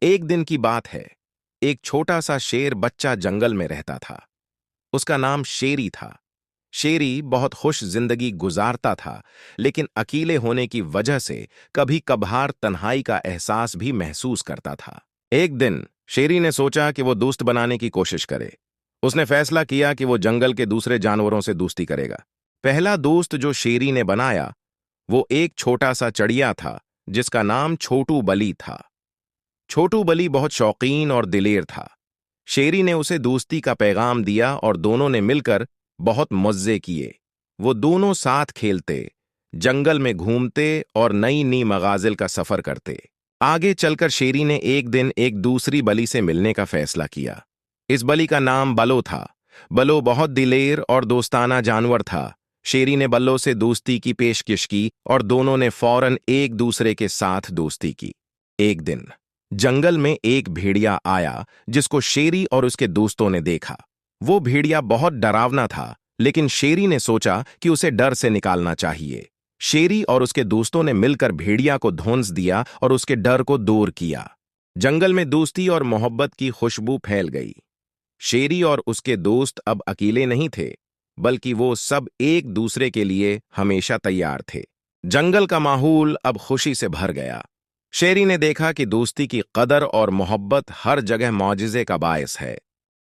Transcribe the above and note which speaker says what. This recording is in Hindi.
Speaker 1: एक दिन की बात है। एक छोटा सा शेर बच्चा जंगल में रहता था। उसका नाम शेरी था। शेरी बहुत खुश जिंदगी गुजारता था, लेकिन अकेले होने की वजह से कभी कभार तन्हाई का एहसास भी महसूस करता था। एक दिन शेरी ने सोचा कि वो दोस्त बनाने की कोशिश करे। उसने फैसला किया कि वो जंगल के दूसरे जानवरों से दोस्ती करेगा। पहला दोस्त जो शेरी ने बनाया, वो एक छोटा सा चिड़िया था जिसका नाम छोटू बली था। छोटू बली बहुत शौकीन और दिलेर था। शेरी ने उसे दोस्ती का पैगाम दिया और दोनों ने मिलकर बहुत मजे किए। वो दोनों साथ खेलते, जंगल में घूमते और नई नई मगाजिल का सफर करते। आगे चलकर शेरी ने एक दिन एक दूसरी बली से मिलने का फैसला किया। इस बली का नाम बलो था। बलो बहुत दिलेर और दोस्ताना जानवर था। शेरी ने बल्लो से दोस्ती की पेशकश की और दोनों ने फौरन एक दूसरे के साथ दोस्ती की। एक दिन जंगल में एक भेड़िया आया जिसको शेरी और उसके दोस्तों ने देखा। वो भेड़िया बहुत डरावना था, लेकिन शेरी ने सोचा कि उसे डर से निकालना चाहिए। शेरी और उसके दोस्तों ने मिलकर भेड़िया को ध्वंस दिया और उसके डर को दूर किया। जंगल में दोस्ती और मोहब्बत की खुशबू फैल गई। शेरी और उसके दोस्त अब अकेले नहीं थे, बल्कि वो सब एक दूसरे के लिए हमेशा तैयार थे। जंगल का माहौल अब खुशी से भर गया। शेरी ने देखा कि दोस्ती की कदर और मोहब्बत हर जगह मौजिज़े का बायस है।